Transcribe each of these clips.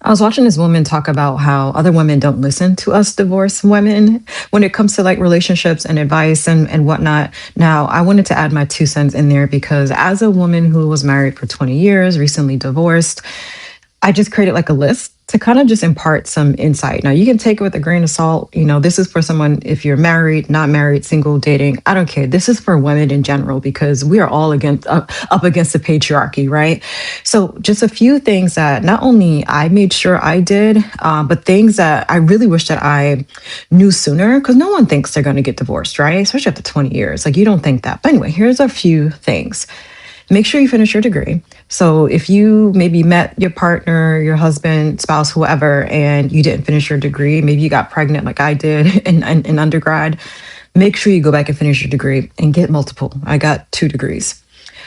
I was watching this woman talk about how other women don't listen to us divorced women when it comes to like relationships and advice and whatnot. Now, I wanted to add my 2 cents in there because as a woman who was married for 20 years, recently divorced, I just created like a list to kind of just impart some insight. Now, you can take it with a grain of salt. This is for someone if you're married, not married, single, dating. I don't care. This is for women in general because we are all up against the patriarchy, right? So, just a few things that not only I made sure I did, but things that I really wish that I knew sooner because no one thinks they're going to get divorced, right? Especially after 20 years. Like, you don't think that. But anyway, here's a few things. Make sure you finish your degree. So if you maybe met your partner, your husband, spouse, whoever, and you didn't finish your degree, maybe you got pregnant like I did in undergrad, make sure you go back and finish your degree and get multiple. I got 2 degrees.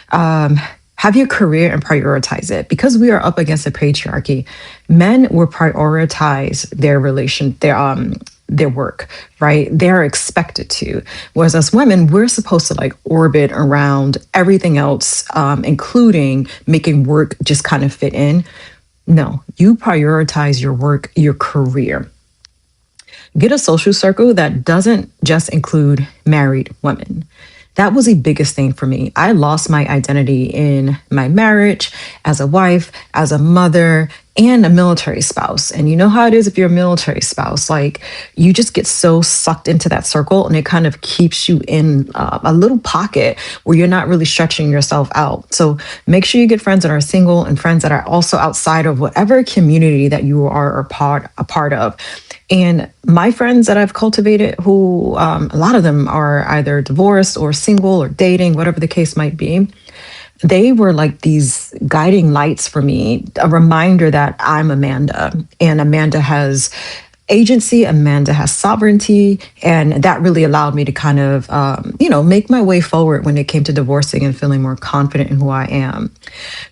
Have your career and prioritize it because we are up against the patriarchy. Men will prioritize their work, right? They're expected to. Whereas as women, we're supposed to like orbit around everything else, including making work just kind of fit in. No, you prioritize your work, your career. Get a social circle that doesn't just include married women. That was the biggest thing for me. I lost my identity in my marriage, as a wife, as a mother, and a military spouse. And you know how it is if you're a military spouse, like you just get so sucked into that circle and it kind of keeps you in a little pocket where you're not really stretching yourself out. So make sure you get friends that are single and friends that are also outside of whatever community that you are a part of. And my friends that I've cultivated, who a lot of them are either divorced or single or dating, whatever the case might be, they were like these guiding lights for me, a reminder that I'm Amanda and Amanda has agency, Amanda has sovereignty. And that really allowed me to kind of, make my way forward when it came to divorcing and feeling more confident in who I am.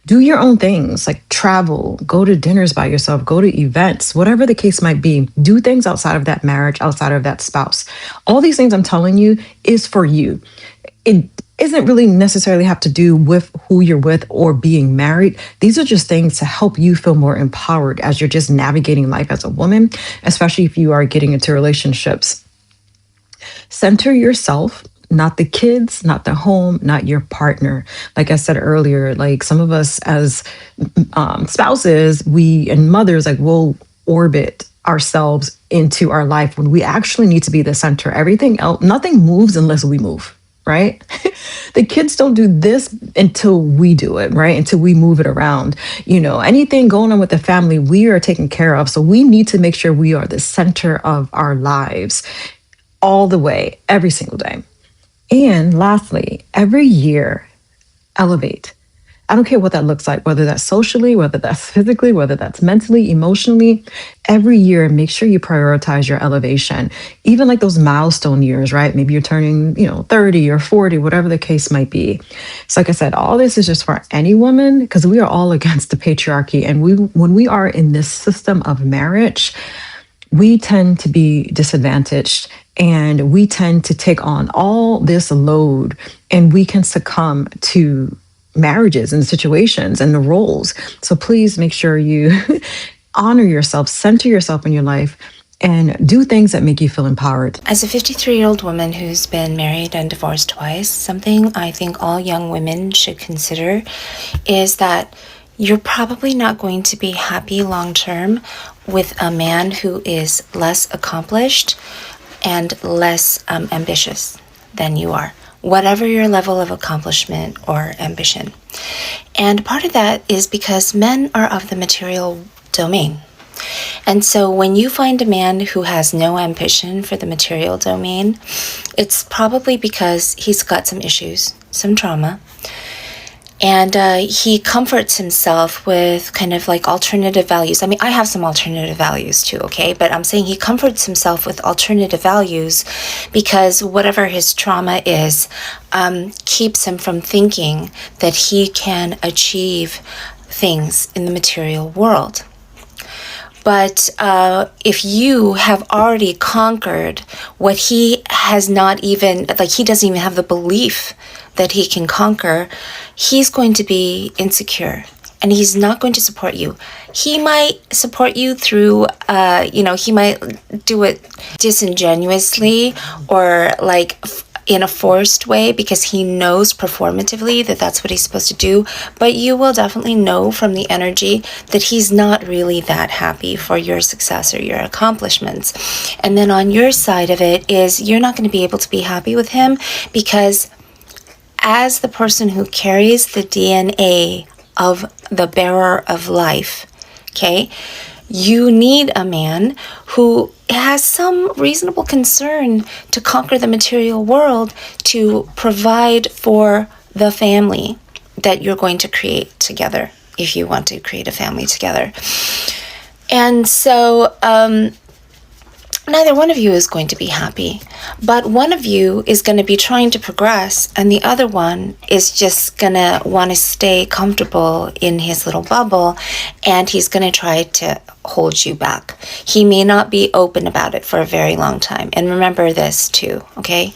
Do your own things like travel, go to dinners by yourself, go to events, whatever the case might be. Do things outside of that marriage, outside of that spouse. All these things I'm telling you is for you. It isn't really necessarily have to do with who you're with or being married. These are just things to help you feel more empowered as you're just navigating life as a woman, especially if you are getting into relationships. Center yourself, not the kids, not the home, not your partner. Like I said earlier, like some of us as spouses, we and mothers, like we'll orbit ourselves into our life when we actually need to be the center. Everything else, nothing moves unless we move, right? The kids don't do this until we do it, right? Until we move it around. Anything going on with the family, we are taken care of. So we need to make sure we are the center of our lives all the way, every single day. And lastly, every year, elevate. I don't care what that looks like, whether that's socially, whether that's physically, whether that's mentally, emotionally. Every year, make sure you prioritize your elevation. Even like those milestone years, right? Maybe you're turning, 30 or 40, whatever the case might be. So like I said, all this is just for any woman because we are all against the patriarchy. And when we are in this system of marriage, we tend to be disadvantaged and we tend to take on all this load and we can succumb to marriages and situations and the roles. So please make sure you honor yourself, center yourself in your life, and do things that make you feel empowered. As a 53-year-old woman who's been married and divorced twice, something I think all young women should consider is that you're probably not going to be happy long-term with a man who is less accomplished and less ambitious than you are, whatever your level of accomplishment or ambition. And part of that is because men are of the material domain. And so when you find a man who has no ambition for the material domain, it's probably because he's got some issues, some trauma, and he comforts himself with kind of like alternative values. I mean, I have some alternative values too, okay? But I'm saying he comforts himself with alternative values because whatever his trauma is keeps him from thinking that he can achieve things in the material world. But if you have already conquered what he has not even, like he doesn't even have the belief that he can conquer, he's going to be insecure and he's not going to support you. he might support you through, he might do it disingenuously or like in a forced way because he knows performatively that that's what he's supposed to do. But you will definitely know from the energy that he's not really that happy for your success or your accomplishments. And then on your side of it is you're not going to be able to be happy with him because as the person who carries the DNA of the bearer of life, okay, you need a man who has some reasonable concern to conquer the material world to provide for the family that you're going to create together if you want to create a family together. And so neither one of you is going to be happy, but one of you is going to be trying to progress and the other one is just going to want to stay comfortable in his little bubble and he's going to try to hold you back. He may not be open about it for a very long time. And remember this too, okay?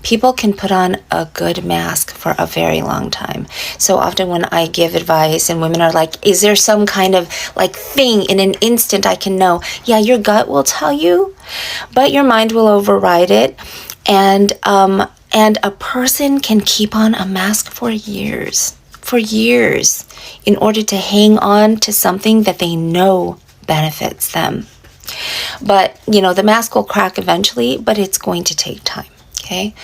People can put on a good mask for a very long time. So often when I give advice and women are like, is there some kind of like thing in an instant I can know? Yeah, your gut will tell you, but your mind will override it. And a person can keep on a mask for years in order to hang on to something that they know benefits them. But, the mask will crack eventually, but it's going to take time. Okay,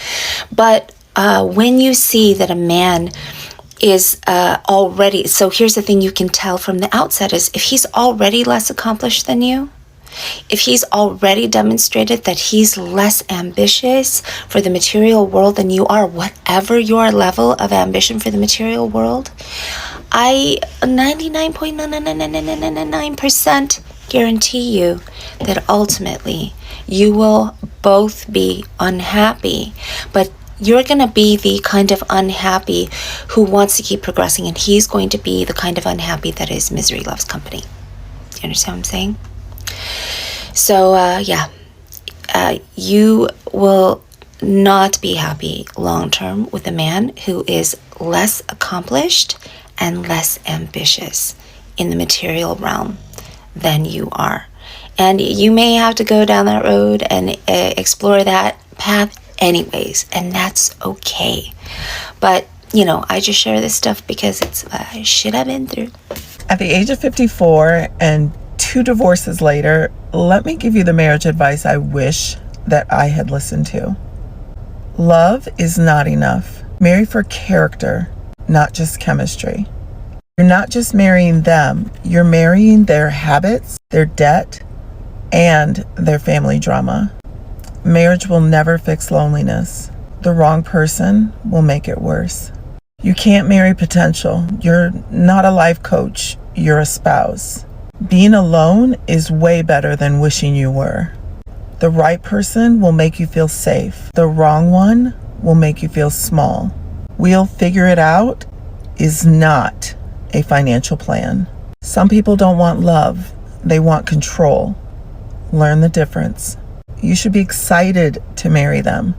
but when you see that a man is already, so here's the thing you can tell from the outset is if he's already less accomplished than you, if he's already demonstrated that he's less ambitious for the material world than you are, whatever your level of ambition for the material world, I 99.99999% guarantee you that ultimately you will both be unhappy, but you're going to be the kind of unhappy who wants to keep progressing, and he's going to be the kind of unhappy that is misery loves company. You understand what I'm saying? So, you will not be happy long-term with a man who is less accomplished and less ambitious in the material realm than you are. And you may have to go down that road and explore that path anyways, and that's okay. But, I just share this stuff because it's shit I've been through. At the age of 54 and 2 divorces later, let me give you the marriage advice I wish that I had listened to. Love is not enough. Marry for character, not just chemistry. You're not just marrying them, you're marrying their habits, their debt, and their family drama. Marriage will never fix loneliness. The wrong person will make it worse. You can't marry potential. You're not a life coach, you're a spouse. Being alone is way better than wishing you were. The right person will make you feel safe. The wrong one will make you feel small. We'll figure it out is not a financial plan. Some people don't want love, they want control. Learn the difference. You should be excited to marry them,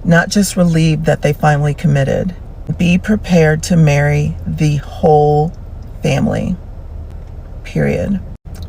not just relieved that they finally committed. Be prepared to marry the whole family. Period.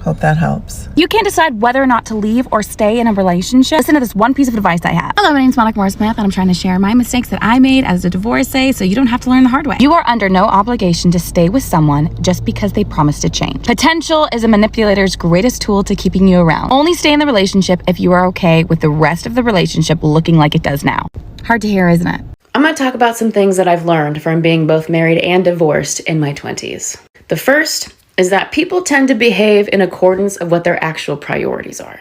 Hope that helps. You can't decide whether or not to leave or stay in a relationship. Listen to this one piece of advice I have. Hello, my name's Monica Moore-Smith, and I'm trying to share my mistakes that I made as a divorcee so you don't have to learn the hard way. You are under no obligation to stay with someone just because they promise to change. Potential is a manipulator's greatest tool to keeping you around. Only stay in the relationship if you are okay with the rest of the relationship looking like it does now. Hard to hear, isn't it? I'm going to talk about some things that I've learned from being both married and divorced in my 20s. The first is that people tend to behave in accordance of what their actual priorities are.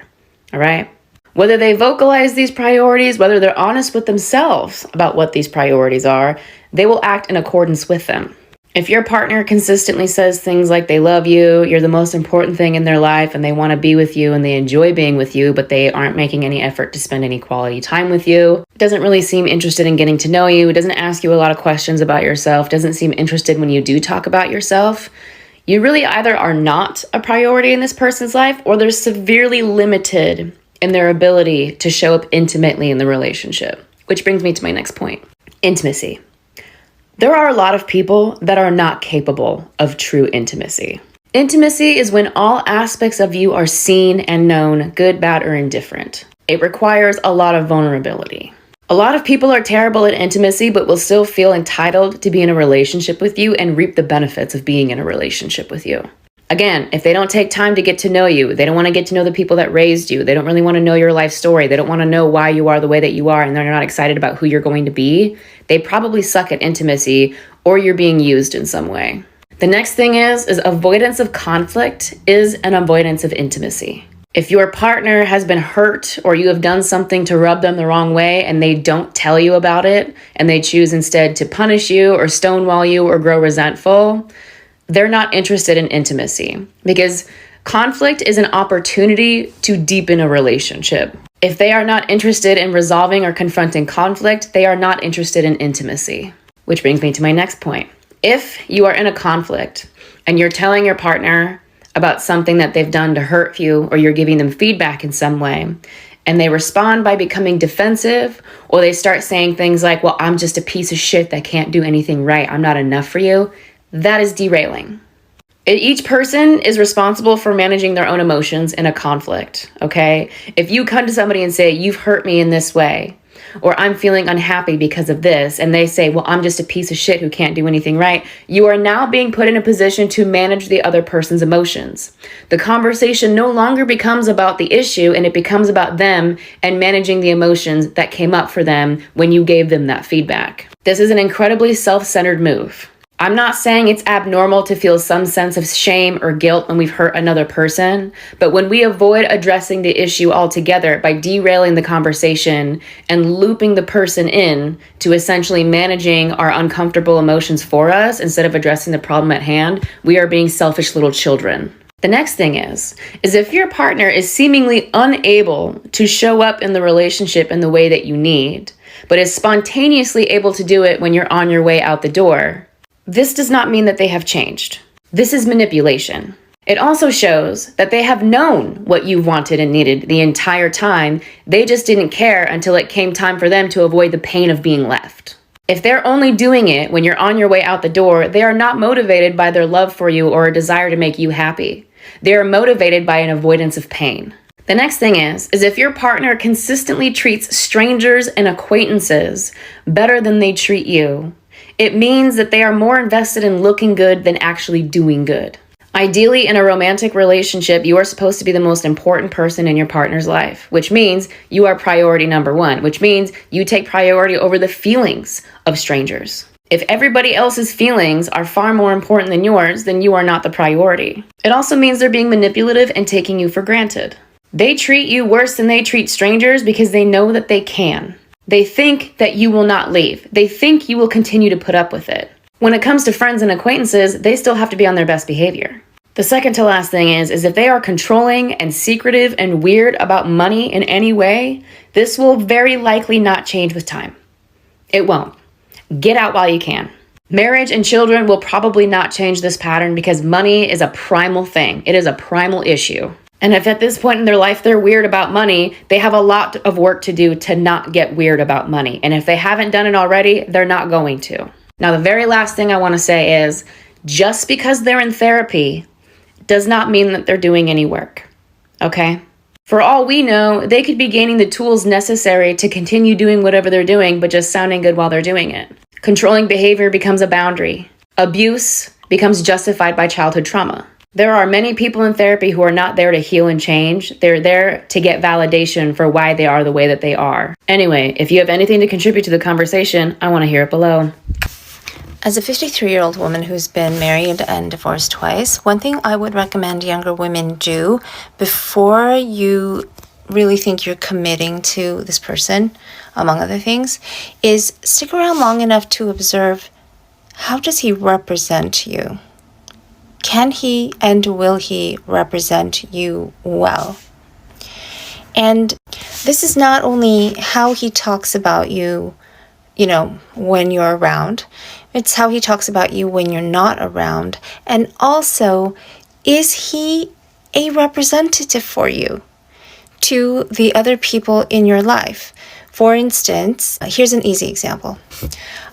All right? Whether they vocalize these priorities, whether they're honest with themselves about what these priorities are, they will act in accordance with them. If your partner consistently says things like they love you, you're the most important thing in their life, and they want to be with you and they enjoy being with you, but they aren't making any effort to spend any quality time with you, doesn't really seem interested in getting to know you, doesn't ask you a lot of questions about yourself, doesn't seem interested when you do talk about yourself, you really either are not a priority in this person's life or they're severely limited in their ability to show up intimately in the relationship. Which brings me to my next point. Intimacy. There are a lot of people that are not capable of true intimacy. Intimacy is when all aspects of you are seen and known, good, bad, or indifferent. It requires a lot of vulnerability. A lot of people are terrible at intimacy, but will still feel entitled to be in a relationship with you and reap the benefits of being in a relationship with you. Again, if they don't take time to get to know you, they don't want to get to know the people that raised you, they don't really want to know your life story, they don't want to know why you are the way that you are, and they're not excited about who you're going to be, they probably suck at intimacy, or you're being used in some way. The next thing is avoidance of conflict is an avoidance of intimacy. If your partner has been hurt or you have done something to rub them the wrong way and they don't tell you about it and they choose instead to punish you or stonewall you or grow resentful, they're not interested in intimacy, because conflict is an opportunity to deepen a relationship. If they are not interested in resolving or confronting conflict, they are not interested in intimacy. Which brings me to my next point. If you are in a conflict and you're telling your partner about something that they've done to hurt you, or you're giving them feedback in some way, and they respond by becoming defensive, or they start saying things like, well, I'm just a piece of shit that can't do anything right, I'm not enough for you, that is derailing. Each person is responsible for managing their own emotions in a conflict, okay? If you come to somebody and say, you've hurt me in this way, or I'm feeling unhappy because of this, and they say, well, I'm just a piece of shit who can't do anything right, you are now being put in a position to manage the other person's emotions. The conversation no longer becomes about the issue, and it becomes about them and managing the emotions that came up for them when you gave them that feedback. This is an incredibly self-centered move. I'm not saying it's abnormal to feel some sense of shame or guilt when we've hurt another person, but when we avoid addressing the issue altogether by derailing the conversation and looping the person in to essentially managing our uncomfortable emotions for us instead of addressing the problem at hand, we are being selfish little children. The next thing is if your partner is seemingly unable to show up in the relationship in the way that you need, but is spontaneously able to do it when you're on your way out the door, this does not mean that they have changed. This is manipulation. It also shows that they have known what you wanted and needed the entire time. They just didn't care until it came time for them to avoid the pain of being left. If they're only doing it when you're on your way out the door, they are not motivated by their love for you or a desire to make you happy. They are motivated by an avoidance of pain. The next thing is if your partner consistently treats strangers and acquaintances better than they treat you, it means that they are more invested in looking good than actually doing good. Ideally, in a romantic relationship, you are supposed to be the most important person in your partner's life, which means you are priority number one, which means you take priority over the feelings of strangers. If everybody else's feelings are far more important than yours, then you are not the priority. It also means they're being manipulative and taking you for granted. They treat you worse than they treat strangers because they know that they can. They think that you will not leave. They think you will continue to put up with it. When it comes to friends and acquaintances, they still have to be on their best behavior. The second to last thing is if they are controlling and secretive and weird about money in any way, this will very likely not change with time. It won't. Get out while you can. Marriage and children will probably not change this pattern because money is a primal thing. It is a primal issue. And if at this point in their life they're weird about money, they have a lot of work to do to not get weird about money. And if they haven't done it already, they're not going to. Now, the very last thing I want to say is just because they're in therapy does not mean that they're doing any work. Okay? For all we know, they could be gaining the tools necessary to continue doing whatever they're doing, but just sounding good while they're doing it. Controlling behavior becomes a boundary. Abuse becomes justified by childhood trauma. There are many people in therapy who are not there to heal and change. They're there to get validation for why they are the way that they are. Anyway, if you have anything to contribute to the conversation, I want to hear it below. As a 53-year-old woman who's been married and divorced twice, one thing I would recommend younger women do before you really think you're committing to this person, among other things, is stick around long enough to observe, how does he represent you? Can he and will he represent you well? And this is not only how he talks about you, when you're around. It's how he talks about you when you're not around. And also, is he a representative for you to the other people in your life? For instance, here's an easy example.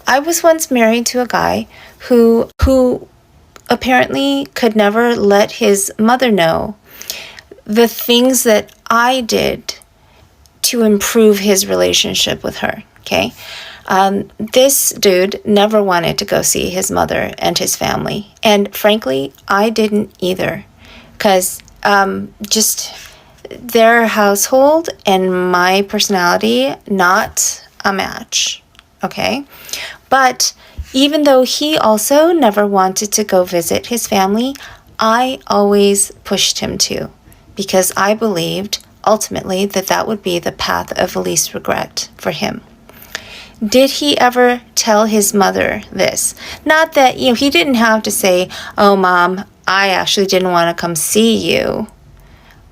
I was once married to a guy who apparently could never let his mother know the things that I did to improve his relationship with her, okay? This dude never wanted to go see his mother and his family. And frankly, I didn't either. Because just their household and my personality, not a match, okay? But even though he also never wanted to go visit his family, I always pushed him to, because I believed ultimately that that would be the path of least regret for him. Did he ever tell his mother this? Not that, he didn't have to say, oh, Mom, I actually didn't want to come see you,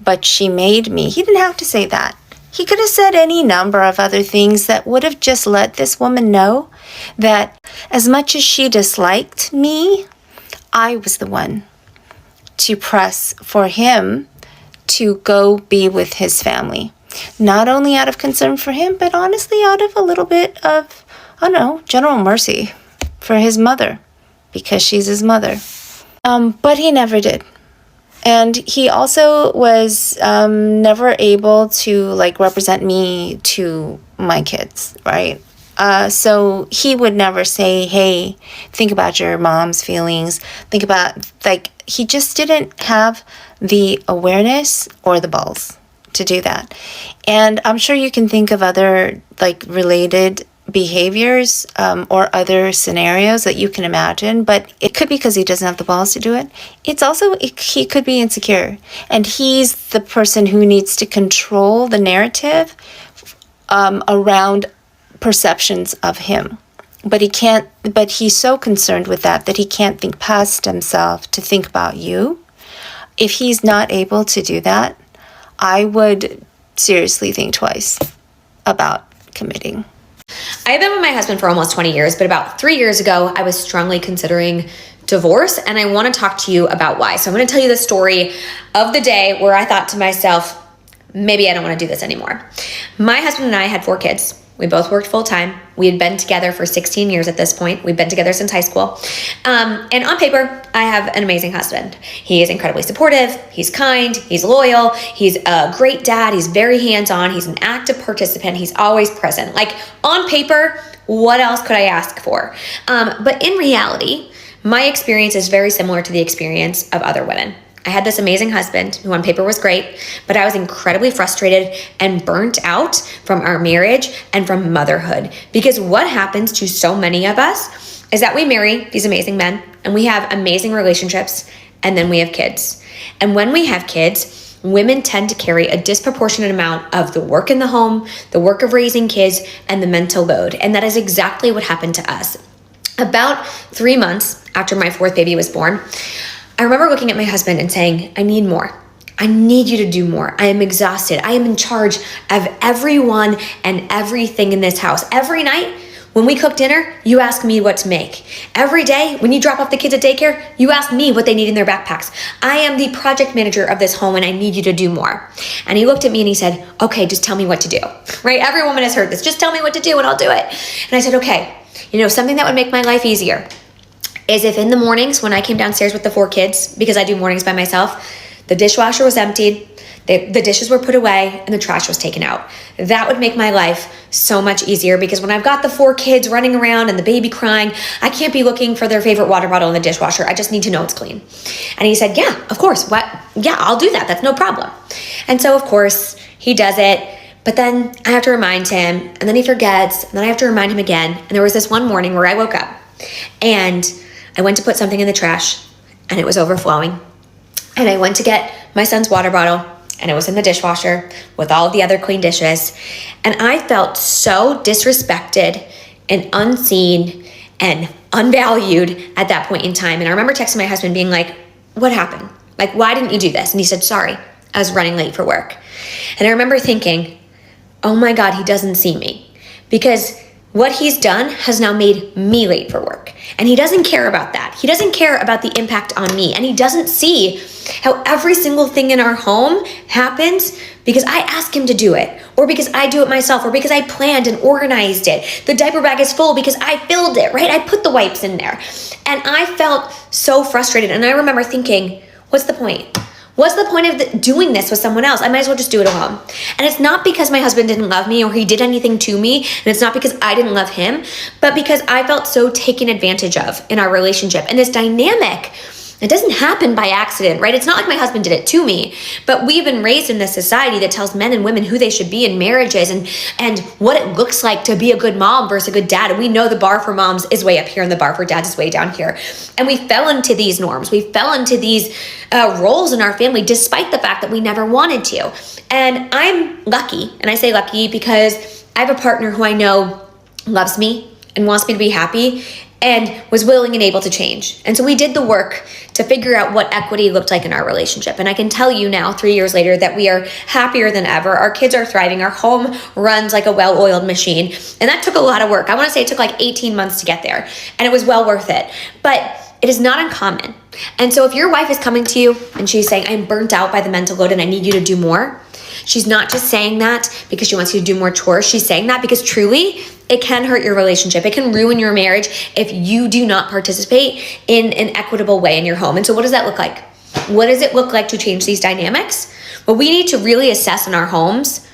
but she made me. He didn't have to say that. He could have said any number of other things that would have just let this woman know that as much as she disliked me, I was the one to press for him to go be with his family. Not only out of concern for him, but honestly out of a little bit of, general mercy for his mother, because she's his mother. But he never did. And he also was never able to represent me to my kids, right? So he would never say, hey, think about your mom's feelings. Think about, he just didn't have the awareness or the balls to do that. And I'm sure you can think of other related behaviors or other scenarios that you can imagine, but it could be because he doesn't have the balls to do it. It's also, he could be insecure, and he's the person who needs to control the narrative around perceptions of him. But he's so concerned with that he can't think past himself to think about you. If he's not able to do that, I would seriously think twice about committing. I've been with my husband for almost 20 years, but about 3 years ago, I was strongly considering divorce, and I want to talk to you about why. So I'm going to tell you the story of the day where I thought to myself, maybe I don't want to do this anymore. My husband and I had 4 kids. We both worked full time. We had been together for 16 years at this point. We've been together since high school. And on paper, I have an amazing husband. He is incredibly supportive. He's kind. He's loyal. He's a great dad. He's very hands-on. He's an active participant. He's always present. On paper, what else could I ask for? But in reality, my experience is very similar to the experience of other women. I had this amazing husband who on paper was great, but I was incredibly frustrated and burnt out from our marriage and from motherhood. Because what happens to so many of us is that we marry these amazing men and we have amazing relationships, and then we have kids. And when we have kids, women tend to carry a disproportionate amount of the work in the home, the work of raising kids, and the mental load. And that is exactly what happened to us. About 3 months after my 4th baby was born, I remember looking at my husband and saying, I need more. I need you to do more. I am exhausted. I am in charge of everyone and everything in this house. Every night when we cook dinner, you ask me what to make. Every day when you drop off the kids at daycare, you ask me what they need in their backpacks. I am the project manager of this home and I need you to do more. And he looked at me and he said, okay, just tell me what to do, right? Every woman has heard this. Just tell me what to do and I'll do it. And I said, okay, something that would make my life easier is if in the mornings when I came downstairs with the 4 kids, because I do mornings by myself, the dishwasher was emptied, the dishes were put away, and the trash was taken out. That would make my life so much easier, because when I've got the 4 kids running around and the baby crying, I can't be looking for their favorite water bottle in the dishwasher. I just need to know it's clean. And he said, yeah, of course. What? Yeah, I'll do that. That's no problem. And so, of course, he does it. But then I have to remind him, and then he forgets, and then I have to remind him again. And there was this one morning where I woke up, and I went to put something in the trash, and it was overflowing. And I went to get my son's water bottle, and it was in the dishwasher with all of the other clean dishes. And I felt so disrespected and unseen and unvalued at that point in time. And I remember texting my husband being like, what happened? Why didn't you do this? And he said, sorry, I was running late for work. And I remember thinking, oh my God, he doesn't see me. Because what he's done has now made me late for work. And he doesn't care about that. He doesn't care about the impact on me. And he doesn't see how every single thing in our home happens because I ask him to do it, or because I do it myself, or because I planned and organized it. The diaper bag is full because I filled it, right? I put the wipes in there. And I felt so frustrated. And I remember thinking, what's the point? What's the point of doing this with someone else? I might as well just do it alone. And it's not because my husband didn't love me or he did anything to me, and it's not because I didn't love him, but because I felt so taken advantage of in our relationship. And this dynamic, it doesn't happen by accident, right? It's not like my husband did it to me, but we've been raised in this society that tells men and women who they should be in marriages and what it looks like to be a good mom versus a good dad. And we know the bar for moms is way up here and the bar for dads is way down here. And we fell into these norms. We fell into these roles in our family despite the fact that we never wanted to. And I'm lucky, and I say lucky because I have a partner who I know loves me and wants me to be happy and was willing and able to change. And so we did the work to figure out what equity looked like in our relationship. And I can tell you now, 3 years later, that we are happier than ever. Our kids are thriving. Our home runs like a well-oiled machine. And that took a lot of work. I want to say it took like 18 months to get there. And it was well worth it. But it is not uncommon. And so if your wife is coming to you and she's saying, I'm burnt out by the mental load and I need you to do more, she's not just saying that because she wants you to do more chores. She's saying that because truly it can hurt your relationship. It can ruin your marriage if you do not participate in an equitable way in your home. And so what does that look like? What does it look like to change these dynamics? Well, we need to really assess in our homes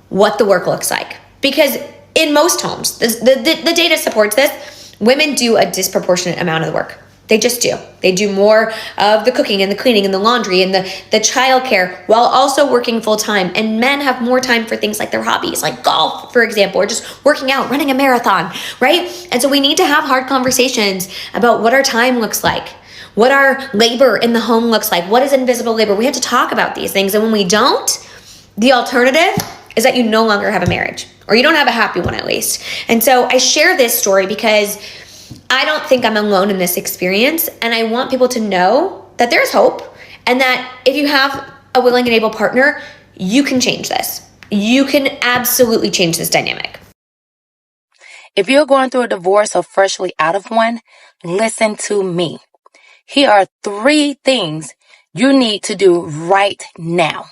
what the work looks like. Because in most homes, the data supports this, women do a disproportionate amount of the work. They just do. They do more of the cooking and the cleaning and the laundry and the childcare while also working full time. And men have more time for things like their hobbies, like golf, for example, or just working out, running a marathon, right? And so we need to have hard conversations about what our time looks like, what our labor in the home looks like, what is invisible labor. We have to talk about these things. And when we don't, the alternative is that you no longer have a marriage, or you don't have a happy one at least. And so I share this story because I don't think I'm alone in this experience, and I want people to know that there's hope, and that if you have a willing and able partner, you can change this. You can absolutely change this dynamic. If you're going through a divorce or freshly out of one, listen to me. Here are 3 things you need to do right now.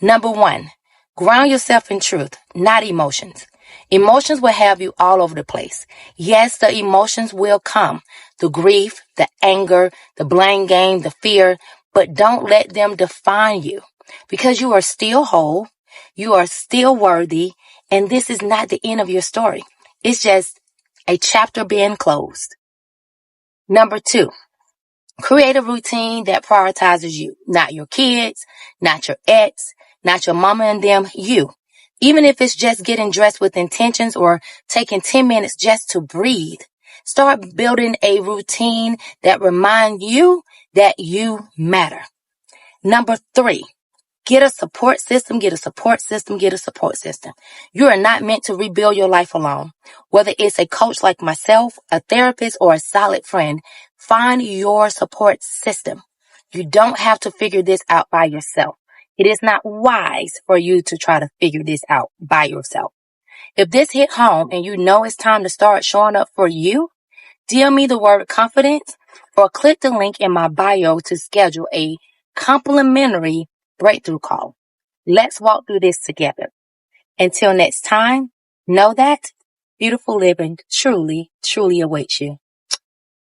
Number 1, ground yourself in truth, not emotions. Emotions will have you all over the place. Yes, the emotions will come. The grief, the anger, the blame game, the fear, but don't let them define you, because you are still whole. You are still worthy. And this is not the end of your story. It's just a chapter being closed. Number 2, create a routine that prioritizes you, not your kids, not your ex, not your mama and them, you. Even if it's just getting dressed with intentions or taking 10 minutes just to breathe, start building a routine that reminds you that you matter. Number 3, get a support system, get a support system, get a support system. You are not meant to rebuild your life alone. Whether it's a coach like myself, a therapist, or a solid friend, find your support system. You don't have to figure this out by yourself. It is not wise for you to try to figure this out by yourself. If this hit home and you know it's time to start showing up for you, DM me the word confidence or click the link in my bio to schedule a complimentary breakthrough call. Let's walk through this together. Until next time, know that beautiful living truly, truly awaits you.